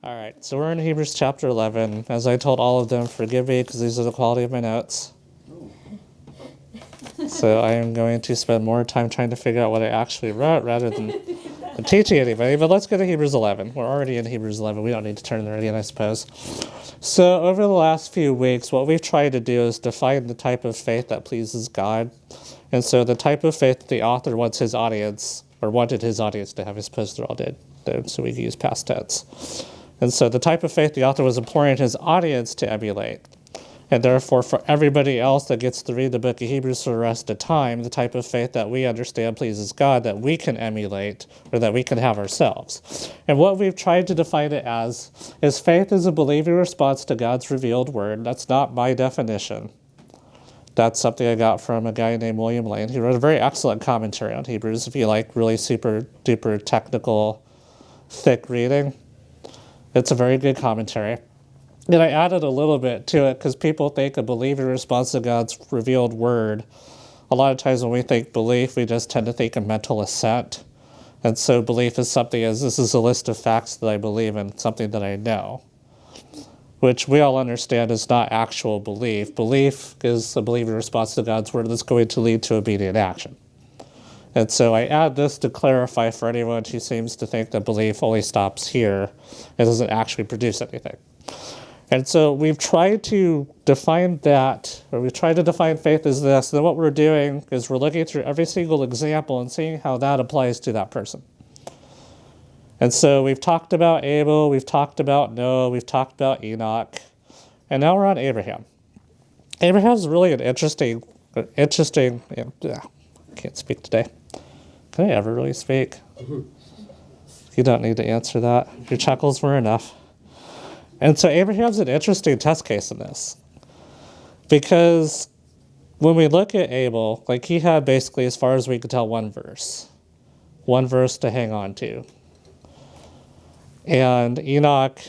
All right, so we're in Hebrews chapter 11. As I told all of them, forgive me because these are the quality of my notes. So I am going to spend more time trying to figure out what I actually wrote rather than teaching anybody. But let's go to Hebrews 11. We're already in Hebrews 11. We don't need to turn there again, I suppose. So over the last few weeks, what we've tried to do is define the type of faith that pleases God. And so the type of faith that the author wants his audience, or wanted his audience to have, I suppose they all did, so we can use past tense. And so the type of faith the author was imploring his audience to emulate. And therefore, for everybody else that gets to read the book of Hebrews for the rest of time, the type of faith that we understand pleases God, that we can emulate, or that we can have ourselves. And what we've tried to define it as is faith is a believing response to God's revealed word. That's not my definition. That's something I got from a guy named William Lane. He wrote a very excellent commentary on Hebrews, if you like really super duper technical, thick reading. It's a very good commentary. And I added a little bit to it because people think a believing response to God's revealed word. A lot of times when we think belief, we just tend to think of mental assent. And so belief is something as this is a list of facts that I believe in, something that I know, which we all understand is not actual belief. Belief is a believing response to God's word that's going to lead to obedient action. And so I add this to clarify for anyone who seems to think that belief only stops here and doesn't actually produce anything. And so we've tried to define that, or we've tried to define faith as this. And then what we're doing is we're looking through every single example and seeing how that applies to that person. And so we've talked about Abel, we've talked about Noah, we've talked about Enoch, and now we're on Abraham. Abraham's really an interesting, I can't speak today. Can I ever really speak? You don't need to answer that. Your chuckles were enough. And so Abraham's an interesting test case in this. Because when we look at Abel, like he had basically, as far as we could tell, one verse to hang on to. And Enoch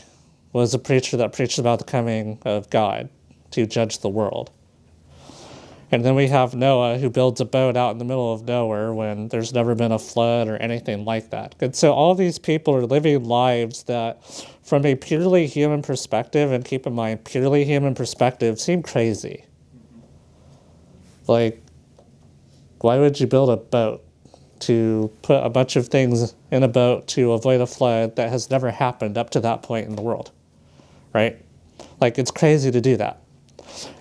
was a preacher that preached about the coming of God to judge the world. And then we have Noah, who builds a boat out in the middle of nowhere when there's never been a flood or anything like that. And so all these people are living lives that, from a purely human perspective, and keep in mind, purely human perspective, seem crazy. Like, why would you build a boat to put a bunch of things in a boat to avoid a flood that has never happened up to that point in the world, right? Like, it's crazy to do that.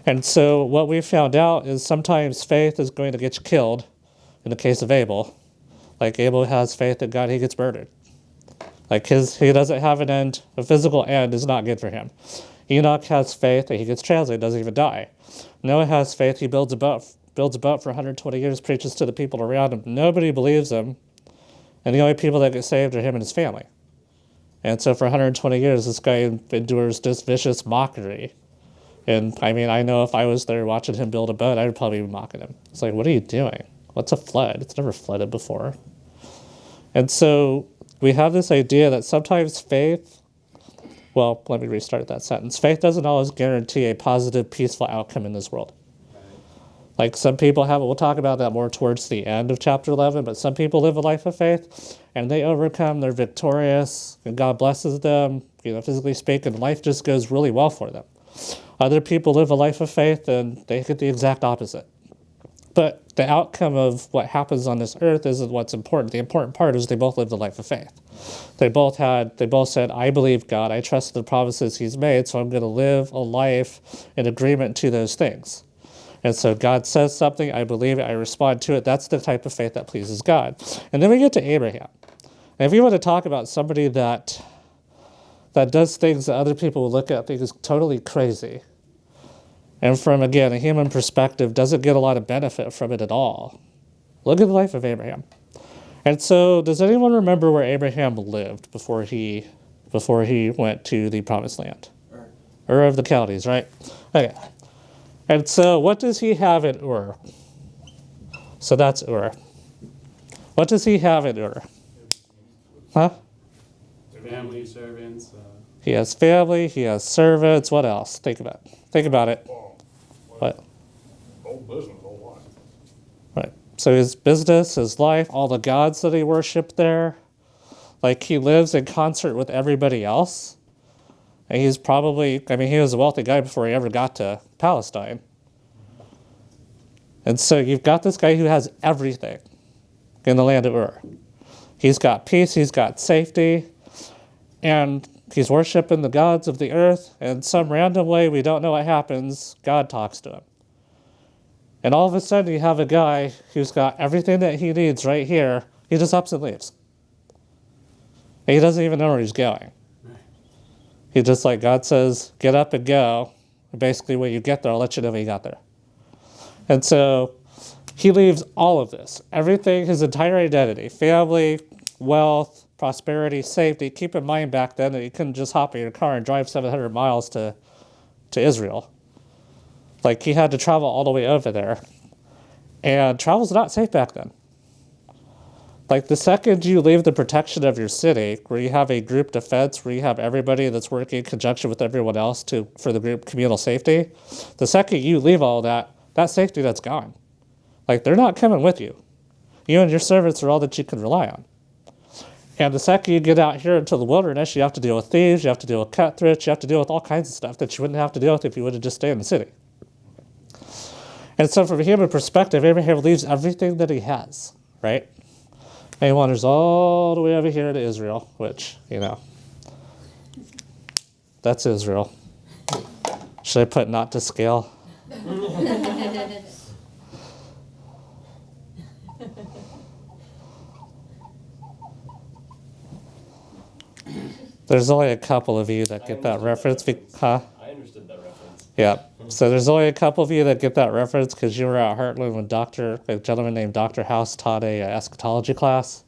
And so what we found out is sometimes faith is going to get you killed. In the case of Abel, like Abel has faith that God, he gets murdered. Like he doesn't have an end. A physical end is not good for him. Enoch has faith that he gets translated, doesn't even die. Noah has faith, he builds a boat for 120 years, preaches to the people around him. Nobody believes him. And the only people that get saved are him and his family. And so for 120 years, this guy endures this vicious mockery. And I mean, I know if I was there watching him build a boat, I would probably be mocking him. It's like, what are you doing? What's a flood? It's never flooded before. And so we have this idea that sometimes faith, well, let me restart that sentence. Faith doesn't always guarantee a positive, peaceful outcome in this world. Like some people have, we'll talk about that more towards the end of chapter 11, but some people live a life of faith and they overcome, they're victorious, and God blesses them, physically speaking, life just goes really well for them. Other people live a life of faith and they get the exact opposite. But the outcome of what happens on this earth isn't what's important. The important part is they both lived a life of faith. They both said, I believe God, I trust the promises he's made, so I'm going to live a life in agreement to those things. And so God says something, I believe it, I respond to it. That's the type of faith that pleases God. And then we get to Abraham. And if you want to talk about somebody that does things that other people will look at and think is totally crazy, and from, again, a human perspective, doesn't get a lot of benefit from it at all. Look at the life of Abraham. And so, does anyone remember where Abraham lived before he went to the promised land? Ur of the Chaldees, right? Okay. And so, what does he have in Ur? So that's Ur. What does he have in Ur? Huh? Family, servants. He has family, he has servants. What else? Think about it. What? Whole business, whole life. Right. So his business, his life, all the gods that he worshipped there, like he lives in concert with everybody else. And he's probably, I mean, he was a wealthy guy before he ever got to Palestine. And so you've got this guy who has everything in the land of Ur. He's got peace, he's got safety, and he's worshiping the gods of the earth, and some random way, we don't know what happens, God talks to him. And all of a sudden you have a guy who's got everything that he needs right here, he just ups and leaves. And he doesn't even know where he's going. He just, like God says, get up and go. And basically when you get there, I'll let you know when you got there. And so he leaves all of this, everything, his entire identity, family, wealth, prosperity, safety. Keep in mind back then that you couldn't just hop in your car and drive 700 miles to Israel. Like, he had to travel all the way over there. And travel's not safe back then. Like, the second you leave the protection of your city, where you have a group defense, where you have everybody that's working in conjunction with everyone else for the group communal safety, the second you leave all that safety, that's gone. Like, they're not coming with you. You and your servants are all that you can rely on. And the second you get out here into the wilderness, you have to deal with thieves, you have to deal with cutthroats, you have to deal with all kinds of stuff that you wouldn't have to deal with if you would have just stayed in the city. And so from a human perspective, Abraham leaves everything that he has, right? And he wanders all the way over here to Israel, which, you know, that's Israel. Should I put not to scale? There's only a couple of you that get that reference. Huh? I understood that reference. Yeah. So there's only a couple of you that get that reference because you were at Heartland when a gentleman named Dr. House taught a eschatology class.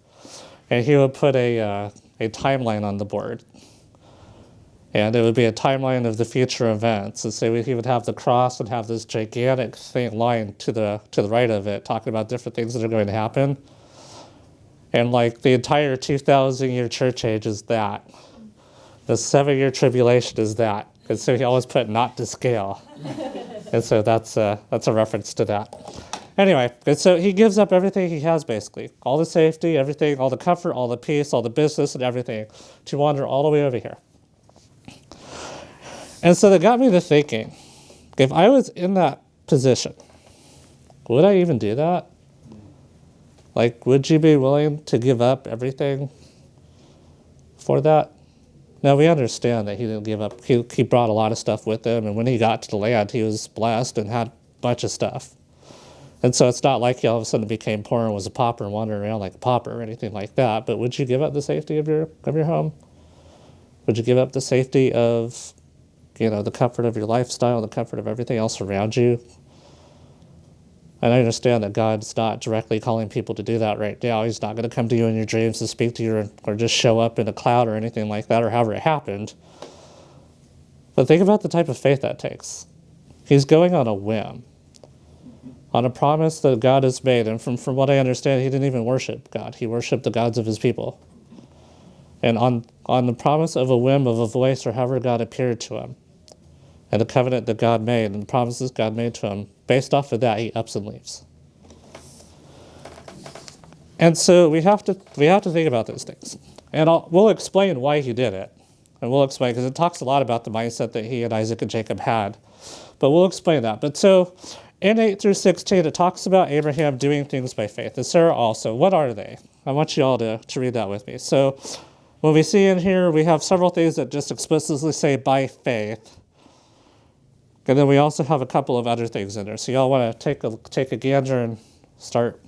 And he would put a timeline on the board. And it would be a timeline of the future events. And so he would have the cross and have this gigantic thing line to the right of it, talking about different things that are going to happen. And like the entire 2,000-year church age is that. The 7-year tribulation is that. And so he always put not to scale. And so that's a reference to that. Anyway, and so he gives up everything he has, basically. All the safety, everything, all the comfort, all the peace, all the business and everything, to wander all the way over here. And so that got me to thinking, if I was in that position, would I even do that? Like, would you be willing to give up everything for that? Now, we understand that he didn't give up. He brought a lot of stuff with him, and when he got to the land, he was blessed and had a bunch of stuff. And so it's not like he all of a sudden became poor and was a pauper and wandering around like a pauper or anything like that. But would you give up the safety of your home? Would you give up the safety of, you know, the comfort of your lifestyle, the comfort of everything else around you? And I understand that God's not directly calling people to do that right now. He's not going to come to you in your dreams to speak to you or just show up in a cloud or anything like that, or however it happened. But think about the type of faith that takes. He's going on a whim, on a promise that God has made. And from what I understand, he didn't even worship God. He worshiped the gods of his people. And on the promise of a whim of a voice or however God appeared to him, and the covenant that God made and the promises God made to him, based off of that, he ups and leaves. And so we have to think about those things. And we'll explain why he did it. And we'll explain, because it talks a lot about the mindset that he and Isaac and Jacob had. But we'll explain that. But so in 8 through 16, it talks about Abraham doing things by faith. And Sarah also. What are they? I want you all to read that with me. So when we see in here, we have several things that just explicitly say by faith. And then we also have a couple of other things in there. So y'all want to take a gander and start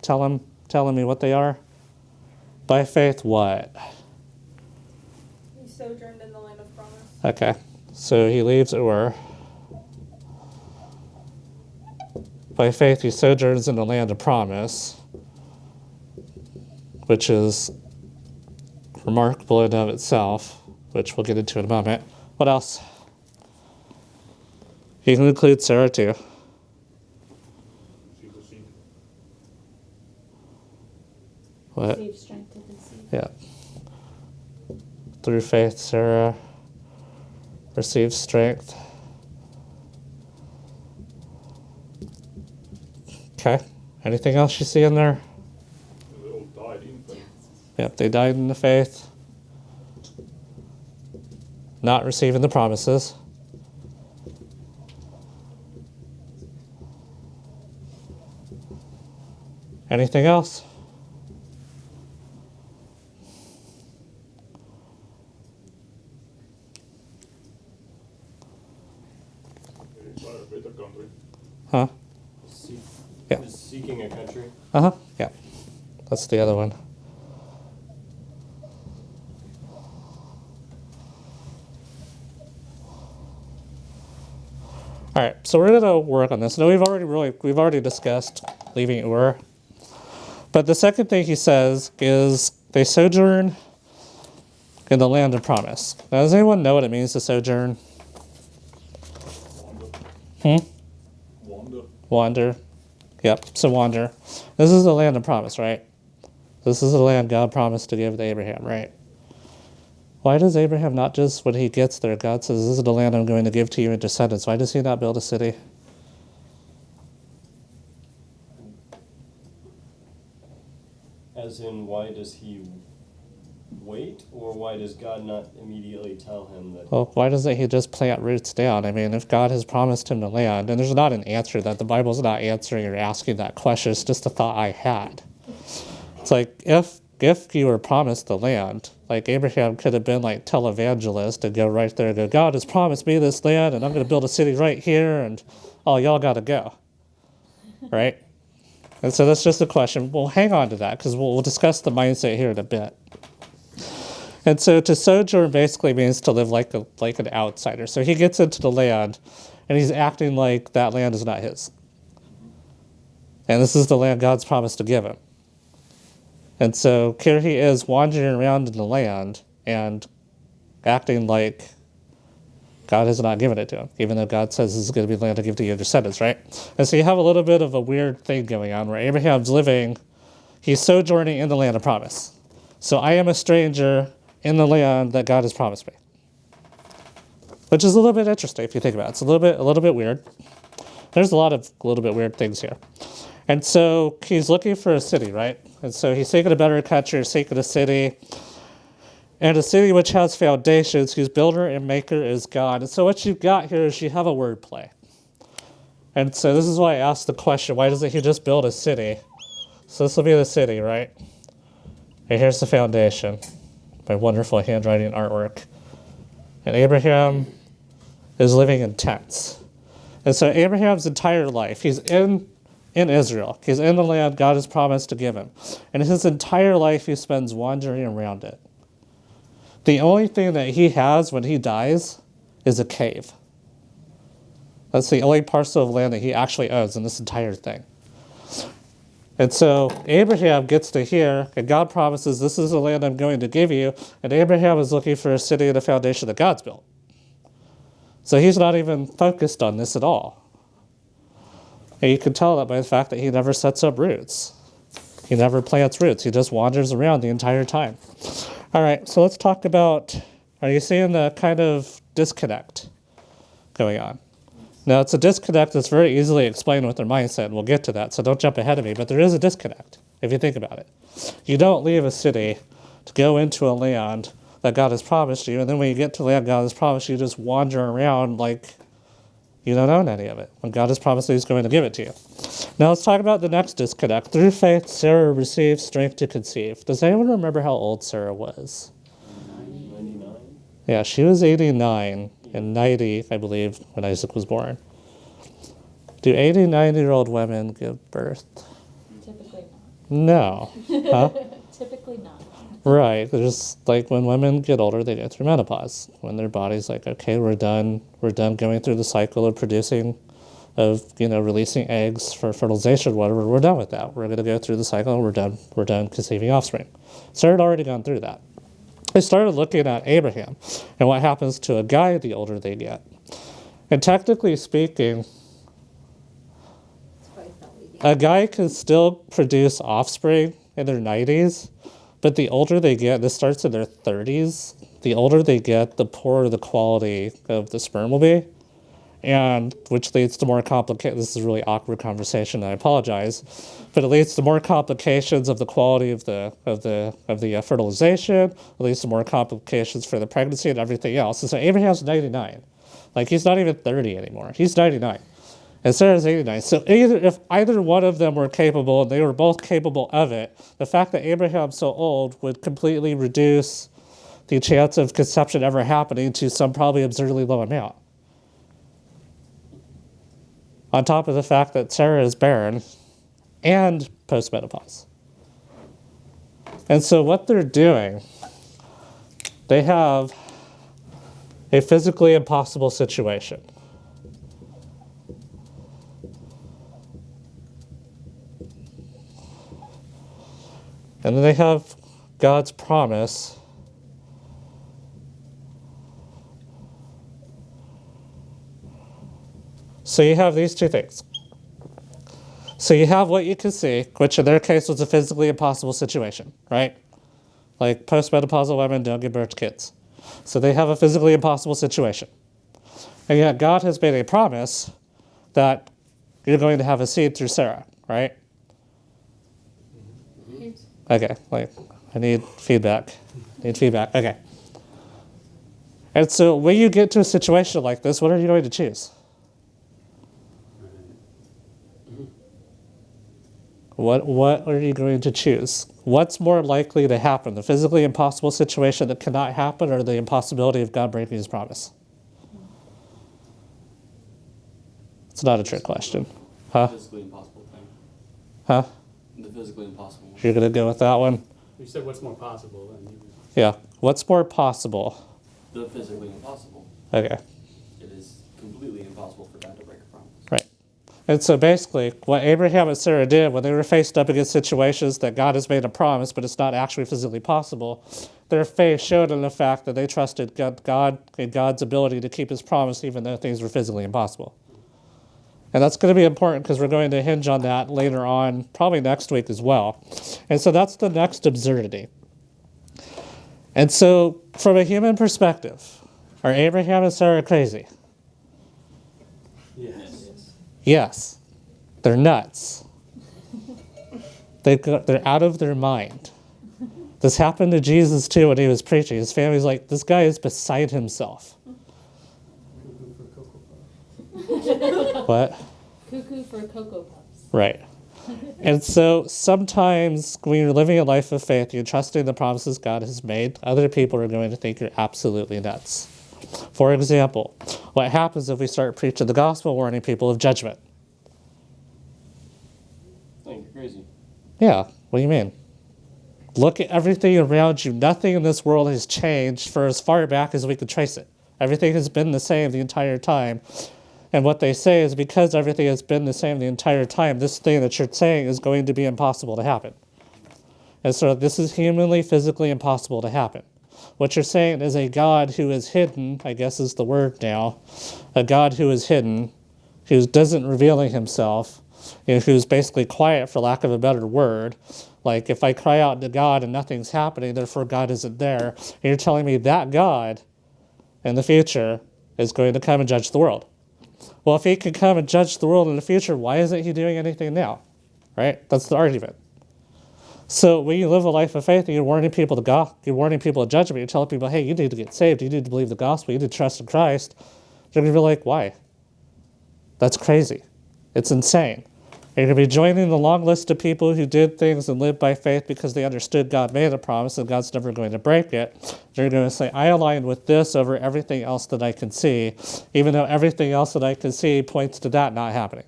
telling me what they are? By faith, what? He sojourned in the land of promise. Okay. So he leaves Ur. By faith, he sojourns in the land of promise, which is remarkable in and of itself, which we'll get into in a moment. What else? You can include Sarah too. What? Receive strength to conceive. Yeah. Through faith, Sarah receives strength. Okay. Anything else you see in there? They all died in faith. Yep, they died in the faith. not receiving the promises. Anything else? It's a better country. Huh? Yeah. Is seeking a country. Uh-huh. Yeah. That's the other one. All right, so we're gonna work on this. Now we've already discussed leaving Ur, but the second thing he says is they sojourn in the land of promise. Now, does anyone know what it means to sojourn? Wander. Wander. Wander. Yep. So wander. This is the land of promise, right? This is the land God promised to give to Abraham, right? Why does Abraham not just, when he gets there, God says, this is the land I'm going to give to you and descendants. Why does he not build a city? As in, why does he wait, or why does God not immediately tell him that? Well, why doesn't he just plant roots down? I mean, if God has promised him the land, and there's not an answer that the Bible's not answering or asking that question, it's just a thought I had. It's like, if you were promised the land, like Abraham could have been like televangelist and go right there and go, God has promised me this land and I'm going to build a city right here and y'all got to go. Right? And so that's just a question. We'll hang on to that because we'll discuss the mindset here in a bit. And so to sojourn basically means to live like an outsider. So he gets into the land and he's acting like that land is not his. And this is the land God's promised to give him. And so here he is wandering around in the land and acting like God has not given it to him, even though God says this is going to be the land to give to your descendants, right? And so you have a little bit of a weird thing going on where Abraham's living, he's sojourning in the land of promise. So I am a stranger in the land that God has promised me. Which is a little bit interesting if you think about it. It's a little bit weird. There's a little bit weird things here. And so he's looking for a city, right? And so he's seeking a better country, seeking a city. And a city which has foundations, whose builder and maker is God. And so what you've got here is you have a word play. And so this is why I asked the question, why doesn't he just build a city? So this will be the city, right? And here's the foundation. My wonderful handwriting artwork. And Abraham is living in tents. And so Abraham's entire life, he's in Israel. He's in the land God has promised to give him. And his entire life he spends wandering around it. The only thing that he has when he dies is a cave. That's the only parcel of land that he actually owns in this entire thing. And so Abraham gets to here, and God promises, this is the land I'm going to give you. And Abraham is looking for a city and a foundation that God's built. So he's not even focused on this at all. And you can tell that by the fact that he never sets up roots. He never plants roots. He just wanders around the entire time. All right, so let's talk about, are you seeing the kind of disconnect going on? Now, it's a disconnect that's very easily explained with their mindset, and we'll get to that, so don't jump ahead of me, but there is a disconnect, if you think about it. You don't leave a city to go into a land that God has promised you, and then when you get to land God has promised you, you just wander around like you don't own any of it, when God has promised that he's going to give it to you. Now let's talk about the next disconnect. Through faith, Sarah received strength to conceive. Does anyone remember how old Sarah was? 99? Yeah, she was 89 and 90, I believe, when Isaac was born. Do 80, 90-year-old women give birth? Typically not. No. Huh? Typically not. Right. There's like when women get older, they go through menopause. When their body's like, okay, we're done going through the cycle of producing, of releasing eggs for fertilization, whatever. We're done with that. We're going to go through the cycle. And we're done conceiving offspring. Sarah had already gone through that. They started looking at Abraham and what happens to a guy the older they get. And technically speaking, a guy can still produce offspring in their 90s, but the older they get, this starts in their 30s, the older they get, the poorer the quality of the sperm will be. and which leads to more complicated. This is a really awkward conversation. I apologize, but it leads to more complications of the quality of the fertilization. It leads to more complications for the pregnancy and everything else. And so Abraham's 99, like he's not even 30 anymore. He's 99, and Sarah's 89. So if either one of them were capable, and they were both capable of it, the fact that Abraham's so old would completely reduce the chance of conception ever happening to some probably absurdly low amount. On top of the fact that Sarah is barren and postmenopause. And so what they're doing, they have a physically impossible situation. And then they have God's promise. So you have these two things. So you have what you can see, which in their case was a physically impossible situation, right? Like postmenopausal women don't give birth to kids. So they have a physically impossible situation. And yet God has made a promise that you're going to have a seed through Sarah, right? Okay, like I need feedback. Okay. And so when you get to a situation like this, what are you going to choose? What are you going to choose? What's more likely to happen? The physically impossible situation that cannot happen, or the impossibility of God breaking his promise? It's not a trick question. Huh? The physically impossible thing. Huh? The physically impossible one. You're going to go with that one? You said what's more possible. Yeah. What's more possible? The physically impossible. Okay. It is completely impossible for God to break a promise. Right. And so basically, what Abraham and Sarah did when they were faced up against situations that God has made a promise, but it's not actually physically possible, their faith showed in the fact that they trusted God and God's ability to keep his promise even though things were physically impossible. And that's going to be important because we're going to hinge on that later on, probably next week as well. And so that's the next absurdity. And so from a human perspective, are Abraham and Sarah crazy? Yes. Yes, they're nuts. They're out of their mind. This happened to Jesus too when he was preaching. His family's like, this guy is beside himself. What? Cuckoo for Cocoa Puffs. Right. And so sometimes when you're living a life of faith, you're trusting the promises God has made, other people are going to think you're absolutely nuts. For example, what happens if we start preaching the gospel warning people of judgment? I think you're crazy. Yeah, what do you mean? Look at everything around you. Nothing in this world has changed for as far back as we could trace it. Everything has been the same the entire time. And what they say is because everything has been the same the entire time, this thing that you're saying is going to be impossible to happen. And so this is humanly, physically impossible to happen. What you're saying is a God who is hidden, I guess is the word now, a God who is hidden, who doesn't revealing himself, who's basically quiet for lack of a better word. Like if I cry out to God and nothing's happening, therefore God isn't there. And you're telling me that God in the future is going to come and judge the world. Well, if he can come and judge the world in the future, why isn't he doing anything now? Right? That's the argument. So when you live a life of faith and you're warning people to God, you're warning people of judgment, you're telling people, hey, you need to get saved, you need to believe the gospel, you need to trust in Christ, they're going to be like, why? That's crazy. It's insane. You're going to be joining the long list of people who did things and lived by faith because they understood God made a promise and God's never going to break it. They're going to say, I align with this over everything else that I can see, even though everything else that I can see points to that not happening.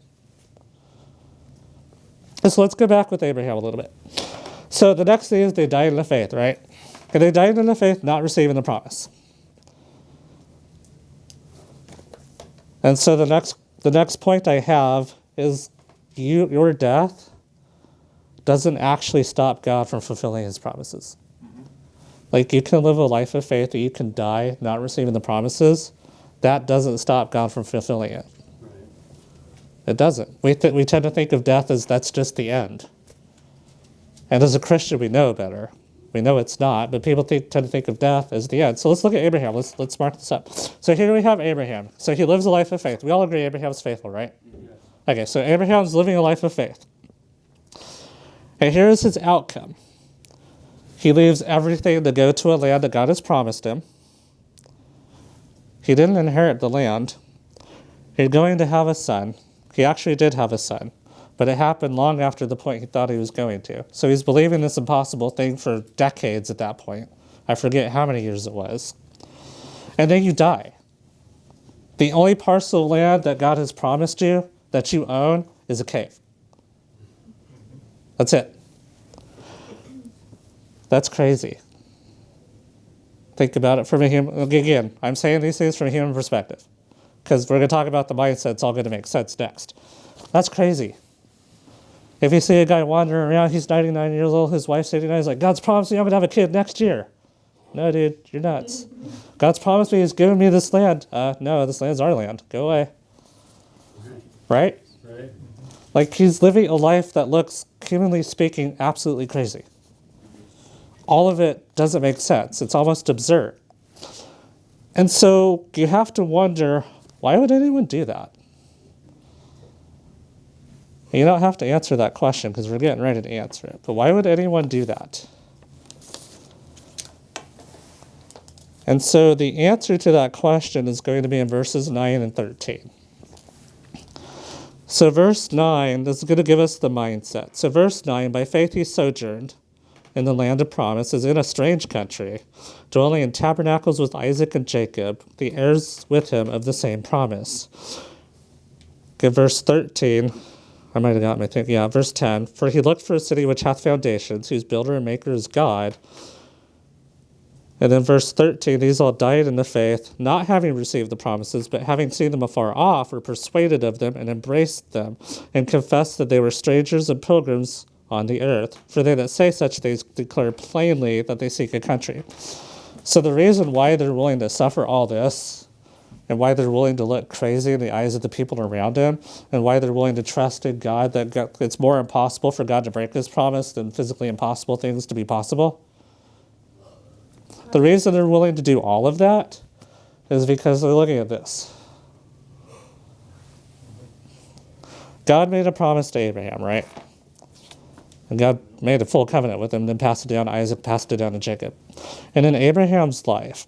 So let's go back with Abraham a little bit. So the next thing is they died in the faith, right? And they died in the faith not receiving the promise. And so the next point I have is your death doesn't actually stop God from fulfilling his promises. Mm-hmm. Like you can live a life of faith, you can die not receiving the promises. That doesn't stop God from fulfilling it. Right. It doesn't. We tend to think of death as that's just the end. And as a Christian, we know better. We know it's not, but people tend to think of death as the end. So let's look at Abraham. Let's mark this up. So here we have Abraham. So he lives a life of faith. We all agree Abraham's faithful, right? Okay, so Abraham's living a life of faith. And here's his outcome. He leaves everything to go to a land that God has promised him. He didn't inherit the land. He's going to have a son. He actually did have a son, but it happened long after the point he thought he was going to. So he's believing this impossible thing for decades at that point. I forget how many years it was. And then you die. The only parcel of land that God has promised you that you own is a cave. That's it. That's crazy. Think about it from a human, again, I'm saying these things from a human perspective, because we're going to talk about the mindset. It's all going to make sense next. That's crazy. If you see a guy wandering around, he's 99 years old, his wife's 89, he's like, God's promised me I'm going to have a kid next year. No, dude, you're nuts. God's promised me he's given me this land. No, this land's our land. Go away. Right? Right. Like, he's living a life that looks, humanly speaking, absolutely crazy. All of it doesn't make sense. It's almost absurd. And so you have to wonder, why would anyone do that? You don't have to answer that question because we're getting ready to answer it. But why would anyone do that? And so the answer to that question is going to be in verses 9 and 13. So verse 9, this is going to give us the mindset. So verse 9, by faith he sojourned in the land of promise, is in a strange country, dwelling in tabernacles with Isaac and Jacob, the heirs with him of the same promise. Okay, verse 13, I might have got my thing. Yeah, verse 10, for he looked for a city which hath foundations, whose builder and maker is God. And then verse 13, these all died in the faith, not having received the promises, but having seen them afar off, were persuaded of them, and embraced them, and confessed that they were strangers and pilgrims on the earth. For they that say such things declare plainly that they seek a country. So the reason why they're willing to suffer all this, and why they're willing to look crazy in the eyes of the people around them, and why they're willing to trust in God, that it's more impossible for God to break his promise than physically impossible things to be possible. The reason they're willing to do all of that is because they're looking at this. God made a promise to Abraham, right? And God made a full covenant with him, then passed it down to Isaac, passed it down to Jacob. And in Abraham's life,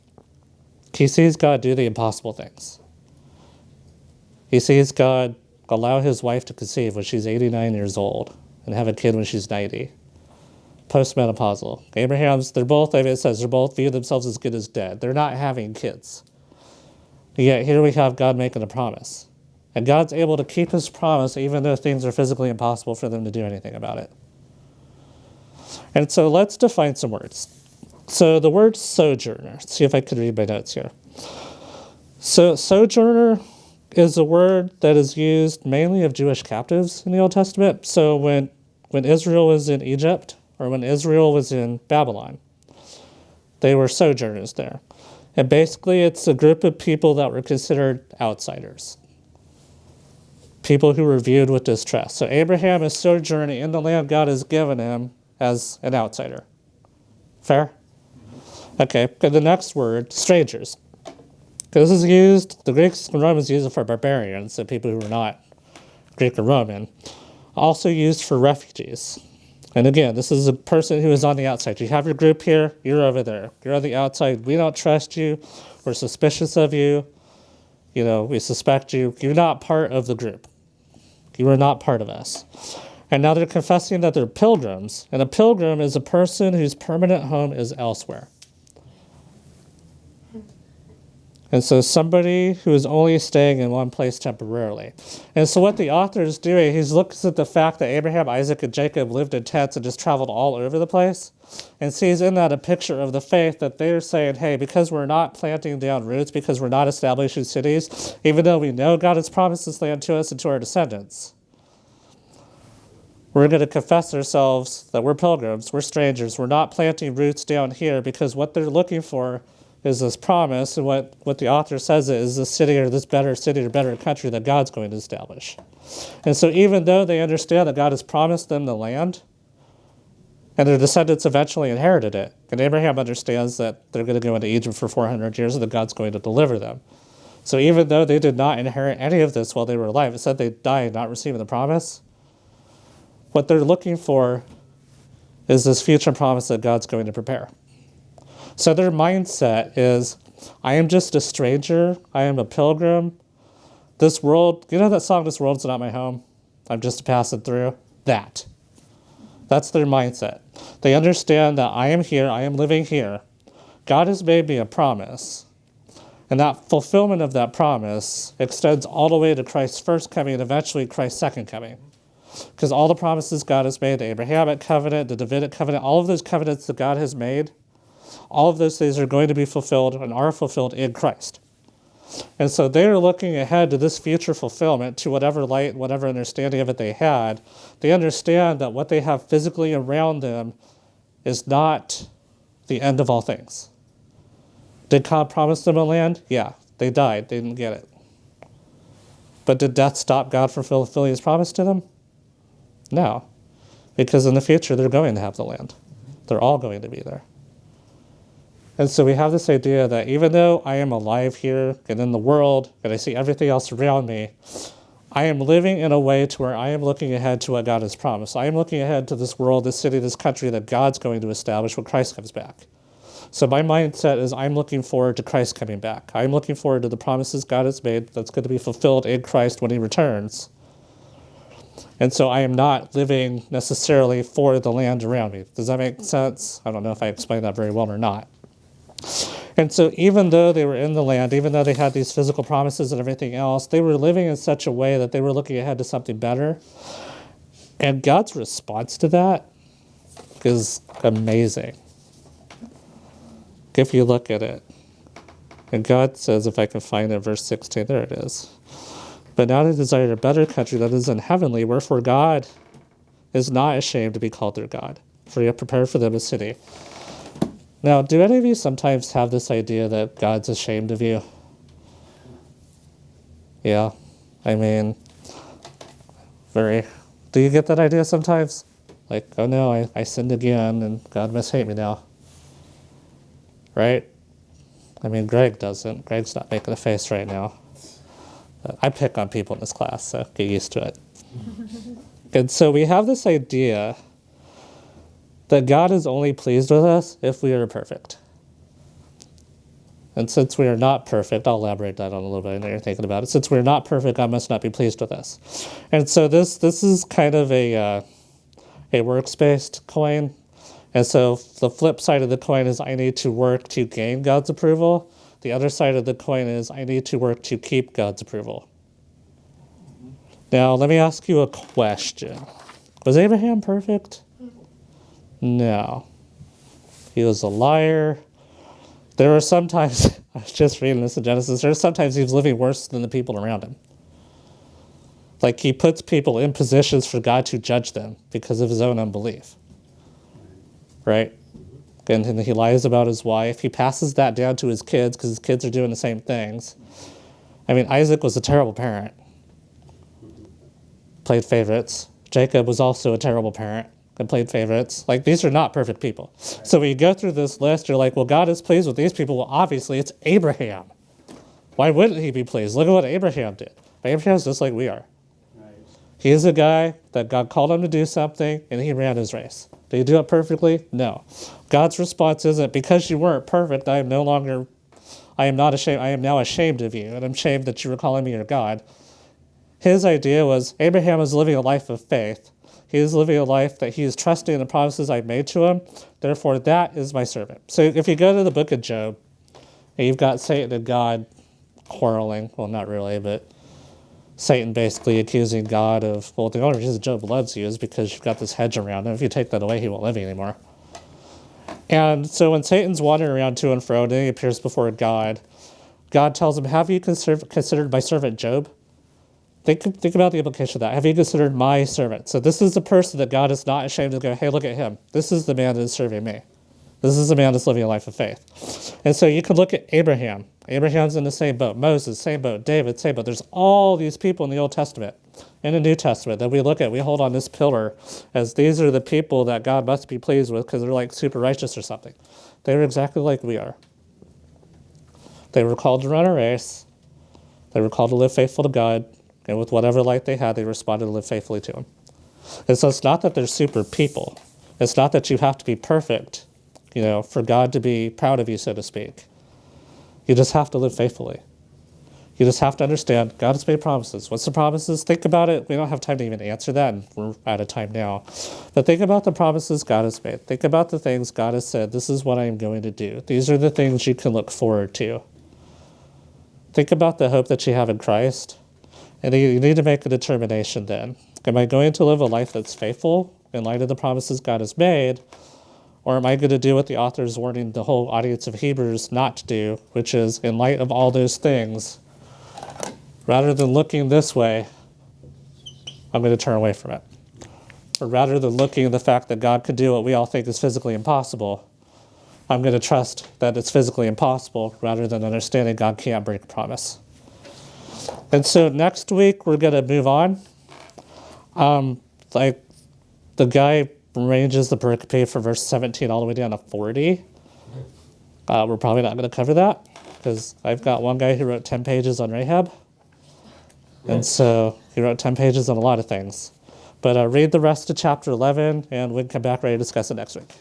he sees God do the impossible things. He sees God allow his wife to conceive when she's 89 years old and have a kid when she's 90. Postmenopausal. It says they're both view themselves as good as dead. They're not having kids. Yet here we have God making a promise. And God's able to keep his promise even though things are physically impossible for them to do anything about it. And so let's define some words. So the word sojourner, let's see if I could read my notes here. So sojourner is a word that is used mainly of Jewish captives in the Old Testament. So when Israel was in Egypt, or when Israel was in Babylon, they were sojourners there. And basically it's a group of people that were considered outsiders. People who were viewed with distrust. So Abraham is sojourning in the land God has given him as an outsider. Fair? Okay, and the next word, strangers. Because this is used, the Greeks and Romans use it for barbarians, so people who were not Greek or Roman. Also used for refugees. And again, this is a person who is on the outside. You have your group here, you're over there. You're on the outside, we don't trust you, we're suspicious of you, we suspect you. You're not part of the group. You are not part of us. And now they're confessing that they're pilgrims, and a pilgrim is a person whose permanent home is elsewhere. And so somebody who is only staying in one place temporarily. And so what the author is doing, he looks at the fact that Abraham, Isaac, and Jacob lived in tents and just traveled all over the place, and sees in that a picture of the faith that they're saying, hey, because we're not planting down roots, because we're not establishing cities, even though we know God has promised this land to us and to our descendants, we're going to confess ourselves that we're pilgrims, we're strangers, we're not planting roots down here, because what they're looking for is this promise, and what the author says is this city or this better city or better country that God's going to establish. And so even though they understand that God has promised them the land, And their descendants eventually inherited it. And Abraham understands that they're going to go into Egypt for 400 years and that God's going to deliver them. So even though they did not inherit any of this while they were alive, it said they died not receiving the promise. What they're looking for is this future promise that God's going to prepare. So their mindset is, I am just a stranger. I am a pilgrim. This world, you know that song, This World's Not My Home? I'm just passing through. That's their mindset. They understand that I am here. I am living here. God has made me a promise. And that fulfillment of that promise extends all the way to Christ's first coming and eventually Christ's second coming. Because all the promises God has made, the Abrahamic covenant, the Davidic covenant, all of those covenants that God has made, all of those things are going to be fulfilled and are fulfilled in Christ. And so they are looking ahead to this future fulfillment, to whatever light, whatever understanding of it they had. They understand that what they have physically around them is not the end of all things. Did God promise them a land? Yeah, they died. They didn't get it. But did death stop God from fulfilling his promise to them? No. Because in the future, they're going to have the land. They're all going to be there. And so we have this idea that even though I am alive here and in the world, and I see everything else around me, I am living in a way to where I am looking ahead to what God has promised. I am looking ahead to this world, this city, this country that God's going to establish when Christ comes back. So my mindset is I'm looking forward to Christ coming back. I'm looking forward to the promises God has made that's going to be fulfilled in Christ when he returns. And so I am not living necessarily for the land around me. Does that make sense? I don't know if I explained that very well or not. And so even though they were in the land, even though they had these physical promises and everything else, they were living in such a way that they were looking ahead to something better. And God's response to that is amazing. If you look at it. And God says, if I can find it, verse 16, there it is. But now they desire a better country that is in heavenly, wherefore God is not ashamed to be called their God, for he hath prepared for them a city. Now, do any of you sometimes have this idea that God's ashamed of you? Yeah, I mean, do you get that idea sometimes? Like, oh no, I sinned again and God must hate me now. Right? I mean, Greg doesn't. Greg's not making a face right now. I pick on people in this class, so get used to it. And so we have this idea that God is only pleased with us if we are perfect. And since we are not perfect, I'll elaborate that on a little bit. I know you're thinking about it. Since we're not perfect, God must not be pleased with us. And so this is kind of a works-based coin. And so the flip side of the coin is I need to work to gain God's approval. The other side of the coin is I need to work to keep God's approval. Now, let me ask you a question. Was Abraham perfect? No. He was a liar. There were sometimes, I was just reading this in Genesis, there were sometimes he was living worse than the people around him. Like he puts people in positions for God to judge them because of his own unbelief. Right? And he lies about his wife. He passes that down to his kids because his kids are doing the same things. I mean, Isaac was a terrible parent. Played favorites. Jacob was also a terrible parent and played favorites. Like, these are not perfect people. So when you go through this list, you're like, well, God is pleased with these people. Well, obviously, it's Abraham. Why wouldn't he be pleased? Look at what Abraham did. Abraham's just like we are. Right. He is a guy that God called him to do something, and he ran his race. Did he do it perfectly? No. God's response isn't, because you weren't perfect, I am not ashamed. I am now ashamed of you, and I'm ashamed that you were calling me your God. His idea was Abraham is living a life of faith. He is living a life that he is trusting in the promises I made to him. Therefore, that is my servant. So if you go to the book of Job, and you've got Satan and God quarreling. Well, not really, but Satan basically accusing God of, well, the only reason Job loves you is because you've got this hedge around him. If you take that away, he won't love you anymore. And so when Satan's wandering around to and fro, and then he appears before God, God tells him, have you considered my servant Job? Think about the implication of that. Have you considered my servant? So this is the person that God is not ashamed to go, hey, look at him. This is the man that is serving me. This is a man that's living a life of faith. And so you can look at Abraham. Abraham's in the same boat. Moses, same boat. David, same boat. There's all these people in the Old Testament and the New Testament that we look at. We hold on this pillar as these are the people that God must be pleased with because they're like super righteous or something. They were exactly like we are. They were called to run a race. They were called to live faithful to God. And with whatever light they had, they responded to live faithfully to him. And so it's not that they're super people. It's not that you have to be perfect, for God to be proud of you, so to speak. You just have to live faithfully. You just have to understand God has made promises. What's the promises? Think about it. We don't have time to even answer that, and we're out of time now. But think about the promises God has made. Think about the things God has said. This is what I am going to do. These are the things you can look forward to. Think about the hope that you have in Christ. And you need to make a determination then. Am I going to live a life that's faithful in light of the promises God has made? Or am I going to do what the author is warning the whole audience of Hebrews not to do, which is, in light of all those things, rather than looking this way, I'm going to turn away from it. Or rather than looking at the fact that God could do what we all think is physically impossible, I'm going to trust that it's physically impossible rather than understanding God can't break a promise. And so next week, we're going to move on. The guy ranges the pericope from verse 17 all the way down to 40. We're probably not going to cover that because I've got one guy who wrote 10 pages on Rahab. And so he wrote 10 pages on a lot of things. But read the rest of chapter 11, and we can come back ready to discuss it next week.